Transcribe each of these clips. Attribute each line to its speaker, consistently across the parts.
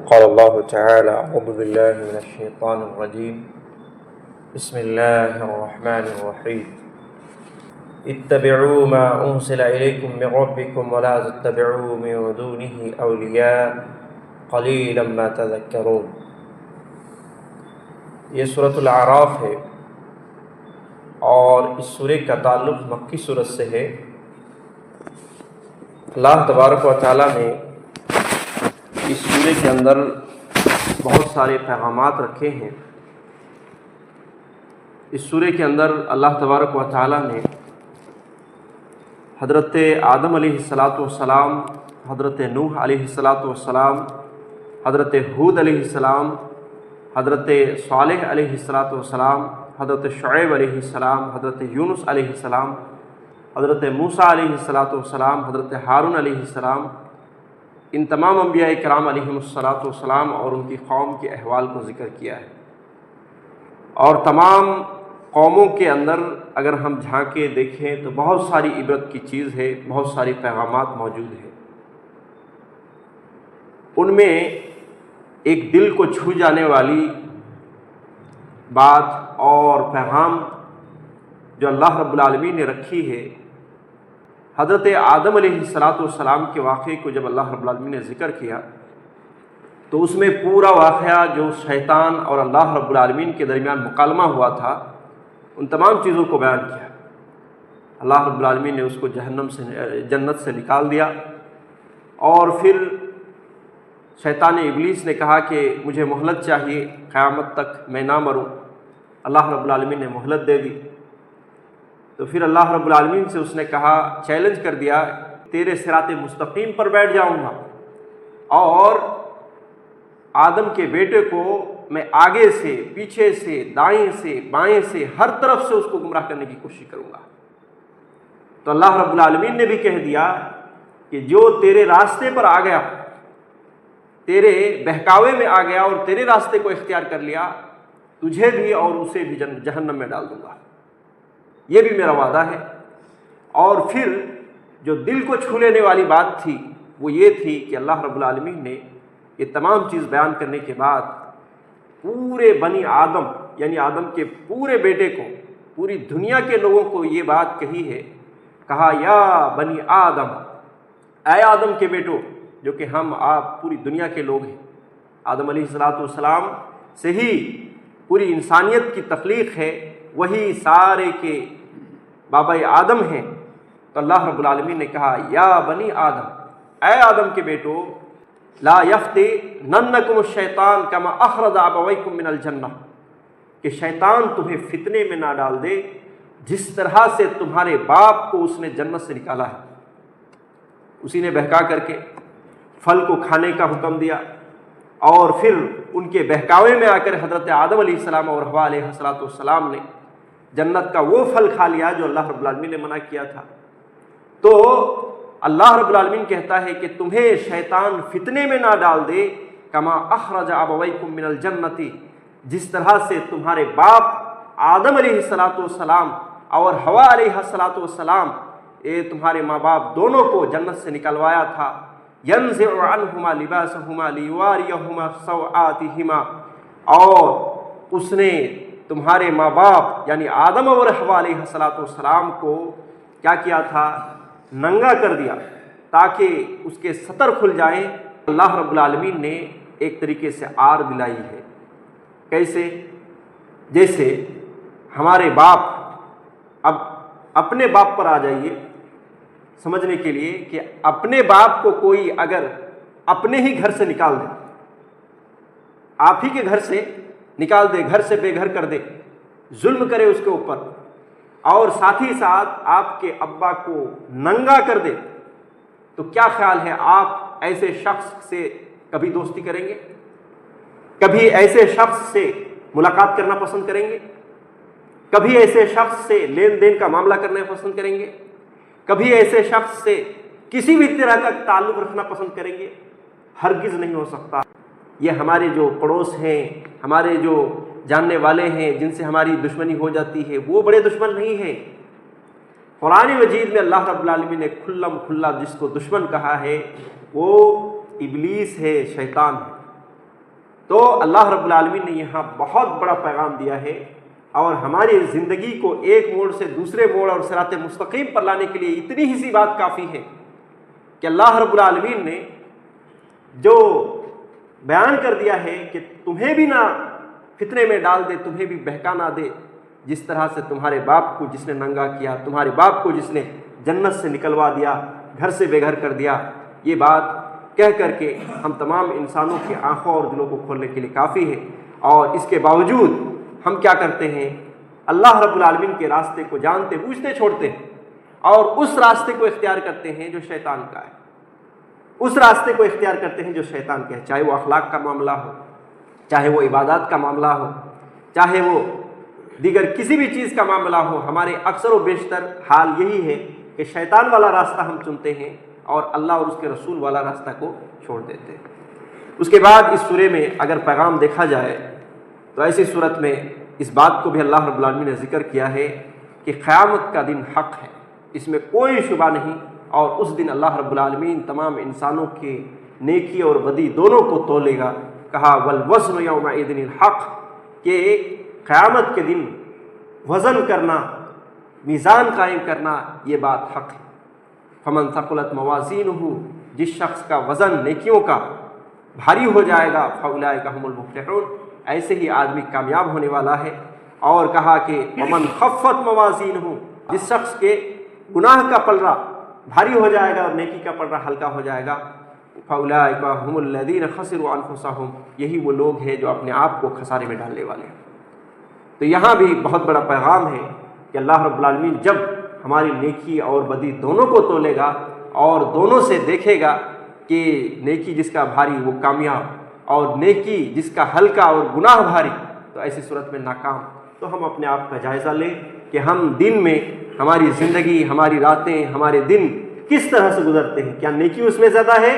Speaker 1: قال الله تعالى: أعوذ بالله من الشيطان الرجيم. بسم الله الرحمن الرحيم. اتبعوا ما أنزل إليكم من ربكم ولا تتبعوا من دونه أولياء قليلا ما تذكرون. یہ سورۃ الاعراف ہے اور اس سورہ کا تعلق مکی سورت سے ہے۔ اللہ تبارک و تعالیٰ نے اس سورہ کے اندر بہت سارے پیغامات رکھے ہیں۔ اس سورہ کے اندر اللہ تبارک و تعالیٰ نے حضرت آدم علیہ السلام، حضرت نوح علیہ السلام، حضرت ہود علیہ السلام، حضرت صالح علیہ السلام، حضرت شعیب علیہ السلام، حضرت یونس علیہ السلام، حضرت موسیٰ علیہ السلام، حضرت ہارون علیہ السلام، ان تمام انبیاء کرام علیہم السلام اور ان کی قوم کے احوال کو ذکر کیا ہے۔ اور تمام قوموں کے اندر اگر ہم جھانکے دیکھیں تو بہت ساری عبرت کی چیز ہے، بہت ساری پیغامات موجود ہیں۔ ان میں ایک دل کو چھو جانے والی بات اور پیغام جو اللہ رب العالمین نے رکھی ہے، حضرت آدم علیہ السلام کے واقعے کو جب اللہ رب العالمین نے ذکر کیا تو اس میں پورا واقعہ جو شیطان اور اللہ رب العالمین کے درمیان مکالمہ ہوا تھا، ان تمام چیزوں کو بیان کیا۔ اللہ رب العالمین نے اس کو جنت سے نکال دیا، اور پھر شیطان ابلیس نے کہا کہ مجھے مہلت چاہیے، قیامت تک میں نہ مروں۔ اللہ رب العالمین نے مہلت دے دی۔ تو پھر اللہ رب العالمین سے اس نے کہا، چیلنج کر دیا، تیرے صراط مستقیم پر بیٹھ جاؤں گا اور آدم کے بیٹے کو میں آگے سے، پیچھے سے، دائیں سے، بائیں سے، ہر طرف سے اس کو گمراہ کرنے کی کوشش کروں گا۔ تو اللہ رب العالمین نے بھی کہہ دیا کہ جو تیرے راستے پر آ گیا، تیرے بہکاوے میں آ گیا اور تیرے راستے کو اختیار کر لیا، تجھے بھی اور اسے بھی جہنم میں ڈال دوں گا، یہ بھی میرا وعدہ ہے۔ اور پھر جو دل کو چھو لینے والی بات تھی وہ یہ تھی کہ اللہ رب العالمین نے یہ تمام چیز بیان کرنے کے بعد پورے بنی آدم، یعنی آدم کے پورے بیٹے کو، پوری دنیا کے لوگوں کو یہ بات کہی ہے، کہا یا بنی آدم، اے آدم کے بیٹو، جو کہ ہم آپ پوری دنیا کے لوگ ہیں۔ آدم علیہ السلام سے ہی پوری انسانیت کی تخلیق ہے، وہی سارے کے بابا آدم ہیں۔ تو اللہ رب العالمین نے کہا یا بنی آدم، اے آدم کے بیٹو، لا یفتننکم الشیطان کما اخرج ابویکم من الجنہ، کہ شیطان تمہیں فتنے میں نہ ڈال دے جس طرح سے تمہارے باپ کو اس نے جنت سے نکالا ہے۔ اسی نے بہکا کر کے پھل کو کھانے کا حکم دیا، اور پھر ان کے بہکاوے میں آ کر حضرت آدم علیہ السلام اور حوا علیہ السلام نے جنت کا وہ پھل کھا لیا جو اللہ رب العالمین نے منع کیا تھا۔ تو اللہ رب العالمین کہتا ہے کہ تمہیں شیطان فتنے میں نہ ڈال دے، کما اخرج ابویکم من الجنۃ، جس طرح سے تمہارے باپ آدم علیہ السلام اور حوا علیہ السلام، تمہارے ماں باپ دونوں کو جنت سے نکلوایا تھا۔ ينزع عنہما لباسہما لیواریہما سوآتہما، اور اس نے تمہارے ماں باپ یعنی آدم اور حوا علیہ السلام کو کیا کیا تھا؟ ننگا کر دیا تاکہ اس کے ستر کھل جائیں۔ اللہ رب العالمین نے ایک طریقے سے آر دلائی ہے۔ کیسے؟ جیسے ہمارے باپ، اب اپنے باپ پر آ جائیے سمجھنے کے لیے کہ اپنے باپ کو کوئی اگر اپنے ہی گھر سے نکال دے، آپ ہی کے گھر سے نکال دے، گھر سے بے گھر کر دے، ظلم کرے اس کے اوپر، اور ساتھ ہی ساتھ آپ کے ابا کو ننگا کر دے، تو کیا خیال ہے آپ ایسے شخص سے کبھی دوستی کریں گے؟ کبھی ایسے شخص سے ملاقات کرنا پسند کریں گے؟ کبھی ایسے شخص سے لین دین کا معاملہ کرنا پسند کریں گے؟ کبھی ایسے شخص سے کسی بھی طرح کا تعلق رکھنا پسند کریں گے؟ ہرگز نہیں ہو سکتا۔ یہ ہمارے جو پڑوس ہیں، ہمارے جو جاننے والے ہیں، جن سے ہماری دشمنی ہو جاتی ہے، وہ بڑے دشمن نہیں ہیں۔ قرآن مجید میں اللہ رب العالمین نے کھلم کھلا جس کو دشمن کہا ہے وہ ابلیس ہے، شیطان ہے۔ تو اللہ رب العالمین نے یہاں بہت بڑا پیغام دیا ہے، اور ہماری زندگی کو ایک موڑ سے دوسرے موڑ اور صراط مستقیم پر لانے کے لیے اتنی ہی سی بات کافی ہے کہ اللہ رب العالمین نے جو بیان کر دیا ہے کہ تمہیں بھی نہ فتنے میں ڈال دے، تمہیں بھی بہکا نہ دے، جس طرح سے تمہارے باپ کو جس نے ننگا کیا، تمہارے باپ کو جس نے جنت سے نکلوا دیا، گھر سے بے گھر کر دیا، یہ بات کہہ کر کے ہم تمام انسانوں کی آنکھوں اور دلوں کو کھولنے کے لیے کافی ہے۔ اور اس کے باوجود ہم کیا کرتے ہیں؟ اللہ رب العالمین کے راستے کو جانتے بوجھتے چھوڑتے ہیں، اور اس راستے کو اختیار کرتے ہیں جو شیطان کا ہے، اس راستے کو اختیار کرتے ہیں جو شیطان کا ہے، چاہے وہ اخلاق کا معاملہ ہو، چاہے وہ عبادات کا معاملہ ہو، چاہے وہ دیگر کسی بھی چیز کا معاملہ ہو۔ ہمارے اکثر و بیشتر حال یہی ہے کہ شیطان والا راستہ ہم چنتے ہیں اور اللہ اور اس کے رسول والا راستہ کو چھوڑ دیتے ہیں۔ اس کے بعد اس سورے میں اگر پیغام دیکھا جائے تو ایسی صورت میں اس بات کو بھی اللہ رب العالمین نے ذکر کیا ہے کہ قیامت کا دن حق ہے، اس میں کوئی شبہ نہیں، اور اس دن اللہ رب العالمین تمام انسانوں کے نیکی اور بدی دونوں کو تولے گا۔ کہا والوزن یومئذ الحق، کہ قیامت کے دن وزن کرنا، میزان قائم کرنا، یہ بات حق ہے۔ فمن ثقلت موازینہ، جس شخص کا وزن نیکیوں کا بھاری ہو جائے گا، فاولئک هم المفلحون، ایسے ہی آدمی کامیاب ہونے والا ہے۔ اور کہا کہ ومن خفت موازینہ، جس شخص کے گناہ کا پلڑا بھاری ہو جائے گا اور نیکی کا پلڑا ہلکا ہو جائے گا، فاولئک هم الذین خسروا انفسهم، یہی وہ لوگ ہیں جو اپنے آپ کو خسارے میں ڈالنے والے ہیں۔ تو یہاں بھی بہت بڑا پیغام ہے کہ اللہ رب العالمین جب ہماری نیکی اور بدی دونوں کو تولے گا اور دونوں سے دیکھے گا کہ نیکی جس کا بھاری وہ کامیاب، اور نیکی جس کا ہلکا اور گناہ بھاری، تو ایسی صورت میں ناکام۔ تو ہم اپنے آپ کا جائزہ لیں کہ ہم دن میں ہماری زندگی، ہماری راتیں، ہمارے دن کس طرح سے گزرتے ہیں، کیا نیکی اس میں زیادہ ہے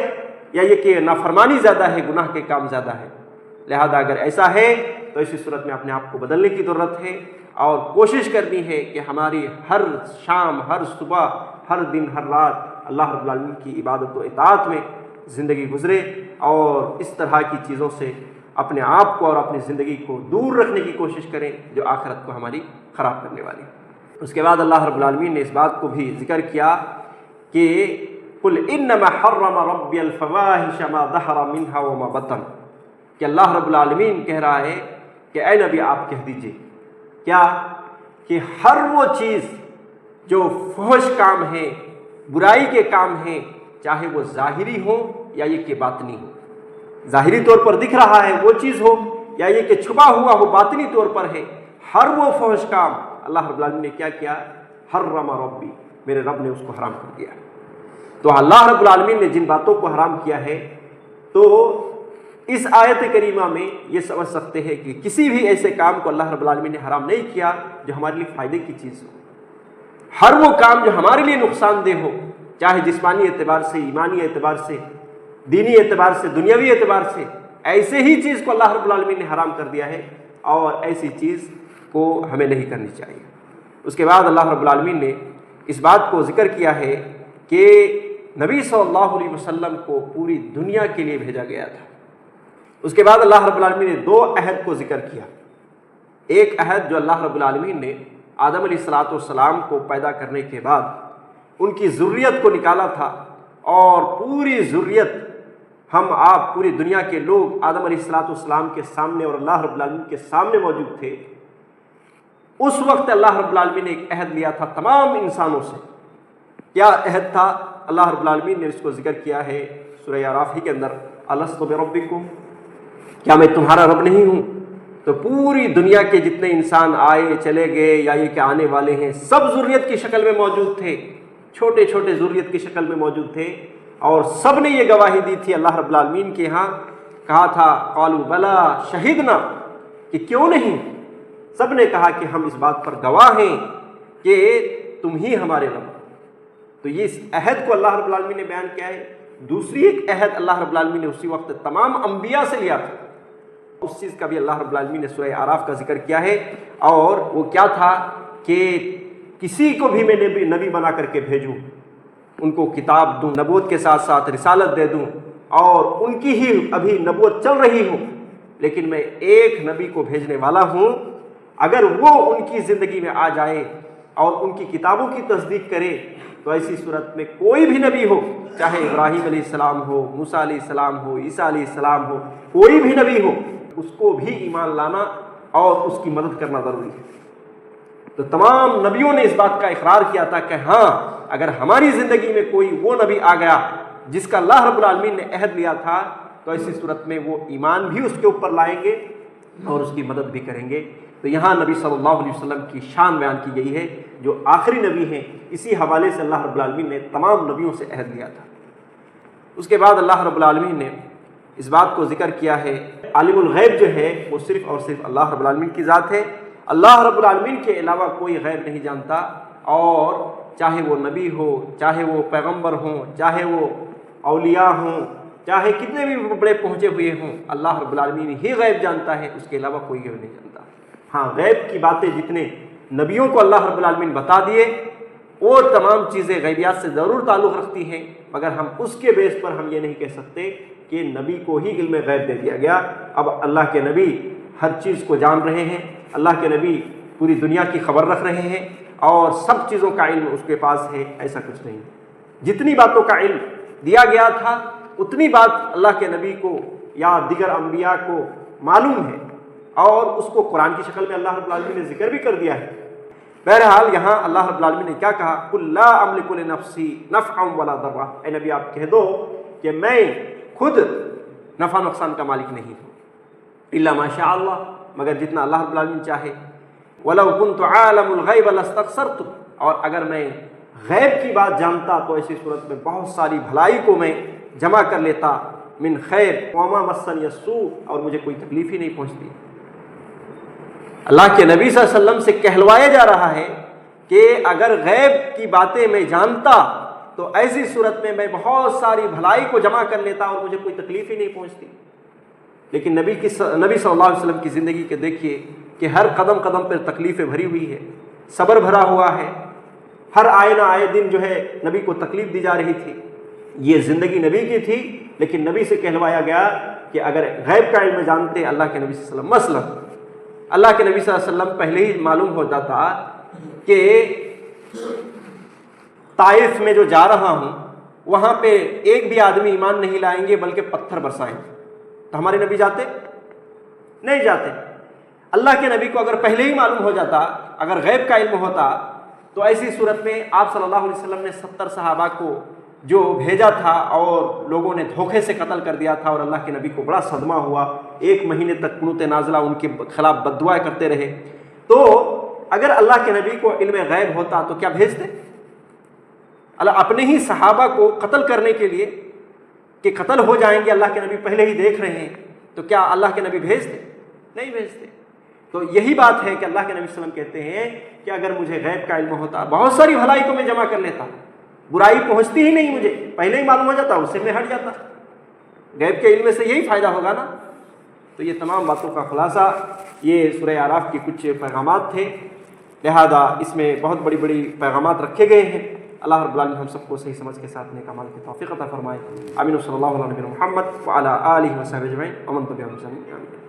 Speaker 1: یا یہ کہ نافرمانی زیادہ ہے، گناہ کے کام زیادہ ہے؟ لہذا اگر ایسا ہے تو اسی صورت میں اپنے آپ کو بدلنے کی ضرورت ہے، اور کوشش کرنی ہے کہ ہماری ہر شام، ہر صبح، ہر دن، ہر رات اللہ رب العالمین کی عبادت و اطاعت میں زندگی گزرے، اور اس طرح کی چیزوں سے اپنے آپ کو اور اپنی زندگی کو دور رکھنے کی کوشش کریں جو آخرت کو ہماری خراب کرنے والی۔ اس کے بعد اللہ رب العالمین نے اس بات کو بھی ذکر کیا کہ قل انما حرم ربی الفواحش ما ظہر منها وما بطن، کہ اللہ رب العالمین کہہ رہا ہے کہ اے نبی آپ کہہ دیجئے کیا کہ ہر وہ چیز جو فحش کام ہے، برائی کے کام ہیں، چاہے وہ ظاہری ہو یا یہ کہ باطنی ہو، ظاہری طور پر دکھ رہا ہے وہ چیز ہو یا یہ کہ چھپا ہوا ہو باطنی طور پر ہے، ہر وہ فحش کام اللہ رب العالمین نے کیا کیا؟ حرم ربی، میرے رب نے اس کو حرام کر دیا۔ تو اللہ رب العالمین نے جن باتوں کو حرام کیا ہے، تو اس آیت کریمہ میں یہ سمجھ سکتے ہیں کہ کسی بھی ایسے کام کو اللہ رب العالمین نے حرام نہیں کیا جو ہمارے لیے فائدے کی چیز ہو۔ ہر وہ کام جو ہمارے لیے نقصان دہ ہو، چاہے جسمانی اعتبار سے، ایمانی اعتبار سے، دینی اعتبار سے، دنیاوی اعتبار سے، ایسے ہی چیز کو اللہ رب العالمین نے حرام کر دیا ہے، اور ایسی چیز کو ہمیں نہیں کرنی چاہیے۔ اس کے بعد اللہ رب العالمین نے اس بات کو ذکر کیا ہے کہ نبی صلی اللہ علیہ وسلم کو پوری دنیا کے لیے بھیجا گیا تھا۔ اس کے بعد اللہ رب العالمین نے دو عہد کو ذکر کیا۔ ایک عہد جو اللہ رب العالمین نے آدم علیہ الصلوۃ والسلام کو پیدا کرنے کے بعد ان کی ذریت کو نکالا تھا، اور پوری ذریت، ہم آپ پوری دنیا کے لوگ آدم علیہ الصلوۃ والسلام کے سامنے اور اللہ رب العالمین کے سامنے موجود تھے۔ اس وقت اللہ رب العالمین نے ایک عہد لیا تھا تمام انسانوں سے۔ کیا عہد تھا؟ اللہ رب العالمین نے اس کو ذکر کیا ہے سورہ اعراف ہی کے اندر، الست بربکم، کیا میں تمہارا رب نہیں ہوں؟ تو پوری دنیا کے جتنے انسان آئے چلے گئے یا یہ کہ آنے والے ہیں، سب ذریت کی شکل میں موجود تھے، چھوٹے چھوٹے ذریت کی شکل میں موجود تھے، اور سب نے یہ گواہی دی تھی اللہ رب العالمین کے ہاں، کہا تھا قالوا بلا شہدنا، کہ کیوں نہیں، سب نے کہا کہ ہم اس بات پر گواہ ہیں کہ تم ہی ہمارے رب۔ تو یہ اس عہد کو اللہ رب العالمین نے بیان کیا ہے۔ دوسری ایک عہد اللہ رب العالمین نے اسی وقت تمام انبیاء سے لیا تھا، اس چیز کا بھی اللہ رب العالمین نے سورہ اعراف کا ذکر کیا ہے، اور وہ کیا تھا کہ کسی کو بھی میں نبی بنا کر کے بھیجوں، ان کو کتاب دوں، نبوت کے ساتھ ساتھ رسالت دے دوں، اور ان کی ہی ابھی نبوت چل رہی ہو لیکن میں ایک نبی کو بھیجنے والا ہوں، اگر وہ ان کی زندگی میں آ جائے اور ان کی کتابوں کی تصدیق کرے تو ایسی صورت میں کوئی بھی نبی ہو، چاہے ابراہیم علیہ السلام ہو، موسیٰ علیہ السلام ہو، عیسیٰ علیہ السلام ہو، کوئی بھی نبی ہو، اس کو بھی ایمان لانا اور اس کی مدد کرنا ضروری ہے۔ تو تمام نبیوں نے اس بات کا اقرار کیا تھا کہ ہاں، اگر ہماری زندگی میں کوئی وہ نبی آ گیا جس کا اللہ رب العالمین نے عہد لیا تھا تو ایسی صورت میں وہ ایمان بھی اس کے اوپر لائیں گے اور اس کی مدد بھی کریں گے۔ تو یہاں نبی صلی اللہ علیہ وسلم کی شان بیان کی گئی ہے جو آخری نبی ہیں، اسی حوالے سے اللہ رب العالمین نے تمام نبیوں سے عہد لیا تھا۔ اس کے بعد اللہ رب العالمین نے اس بات کو ذکر کیا ہے، عالم الغیب جو ہے وہ صرف اور صرف اللہ رب العالمین کی ذات ہے، اللہ رب العالمین کے علاوہ کوئی غیب نہیں جانتا، اور چاہے وہ نبی ہو، چاہے وہ پیغمبر ہوں، چاہے وہ اولیاء ہوں، چاہے کتنے بھی بڑے پہنچے ہوئے ہوں، اللہ رب العالمین ہی غیب جانتا ہے، اس کے علاوہ کوئی غیب نہیں جانتا۔ ہاں، غیب کی باتیں جتنے نبیوں کو اللہ رب العالمین بتا دیے وہ تمام چیزیں غیبیات سے ضرور تعلق رکھتی ہیں، مگر ہم اس کے بیس پر ہم یہ نہیں کہہ سکتے کہ نبی کو ہی علم غیب دے دیا گیا۔ اب اللہ کے نبی ہر چیز کو جان رہے ہیں، اللہ کے نبی پوری دنیا کی خبر رکھ رہے ہیں اور سب چیزوں کا علم اس کے پاس ہے، ایسا کچھ نہیں۔ جتنی باتوں کا علم دیا گیا تھا اتنی بات اللہ کے نبی کو یا دیگر انبیاء کو معلوم ہے، اور اس کو قرآن کی شکل میں اللہ رب العالمین نے ذکر بھی کر دیا ہے۔ بہرحال یہاں اللہ رب العالمین نے کیا کہا، قُل لَا أَمْلِكُ لِنَفْسِي نَفْعًا وَلَا ضَرًّا، اے نبی آپ کہہ دو کہ میں خود نفع نقصان کا مالک نہیں ہوں، إِلَّا مَا شَاءَ اللَّهُ، مگر جتنا اللہ رب العالمین چاہے، وَلَوْ كُنْتُ عَالَمُ الْغَيْبَ لَاسْتَكْثَرْتُ، اور اگر میں غیب کی بات جانتا تو ایسی صورت میں بہت ساری بھلائی کو میں جمع کر لیتا، من خیر وما مسنی السوء، اور مجھے کوئی تکلیف ہی نہیں پہنچتی۔ اللہ کے نبی صلی اللہ علیہ وسلم سے کہلوایا جا رہا ہے کہ اگر غیب کی باتیں میں جانتا تو ایسی صورت میں میں بہت ساری بھلائی کو جمع کر لیتا اور مجھے کوئی تکلیف ہی نہیں پہنچتی۔ لیکن نبی صلی اللہ علیہ وسلم کی زندگی کے دیکھیے کہ ہر قدم قدم پر تکلیفیں بھری ہوئی ہے، صبر بھرا ہوا ہے، ہر آئے نہ آئے دن جو ہے نبی کو تکلیف دی جا رہی تھی۔ یہ زندگی نبی کی تھی، لیکن نبی سے کہلوایا گیا کہ اگر غیب کا علم جانتے اللہ کے نبی صلی اللہ علیہ وسلم، مثلا اللہ کے نبی صلی اللہ علیہ وسلم پہلے ہی معلوم ہو جاتا کہ طائف میں جو جا رہا ہوں وہاں پہ ایک بھی آدمی ایمان نہیں لائیں گے بلکہ پتھر برسائیں گے، تو ہمارے نبی جاتے نہیں جاتے۔ اللہ کے نبی کو اگر پہلے ہی معلوم ہو جاتا، اگر غیب کا علم ہوتا، تو ایسی صورت میں آپ صلی اللہ علیہ وسلم نے 70 صحابہ کو جو بھیجا تھا اور لوگوں نے دھوکے سے قتل کر دیا تھا، اور اللہ کے نبی کو بڑا صدمہ ہوا، 1 مہینے تک قنوت نازلہ ان کے خلاف بد دعائیں کرتے رہے۔ تو اگر اللہ کے نبی کو علم غیب ہوتا تو کیا بھیجتے؟ اللہ اپنے ہی صحابہ کو قتل کرنے کے لیے کہ قتل ہو جائیں گے، اللہ کے نبی پہلے ہی دیکھ رہے ہیں، تو کیا اللہ کے نبی بھیجتے؟ نہیں بھیجتے۔ تو یہی بات ہے کہ اللہ کے نبی صلی اللہ علیہ وسلم کہتے ہیں کہ اگر مجھے غیب کا علم ہوتا بہت ساری بھلائی کو میں جمع کر لیتا، برائی پہنچتی ہی نہیں، مجھے پہلے ہی معلوم ہو جاتا، اس سے میں ہٹ جاتا۔ غیب کے علم سے یہی فائدہ ہوگا نا۔ تو یہ تمام باتوں کا خلاصہ یہ سورہ اعراف کے کچھ پیغامات تھے، لہذا اس میں بہت بڑی بڑی پیغامات رکھے گئے ہیں۔ اللہ رب العالمین ہم سب کو صحیح سمجھ کے ساتھ نیک اعمال کی توفیق عطا فرمائے۔ آمین۔ صلی اللہ علیہ محمد وعلی آلہ وصحبہ اجمعین ومن تبعهم بإحسان۔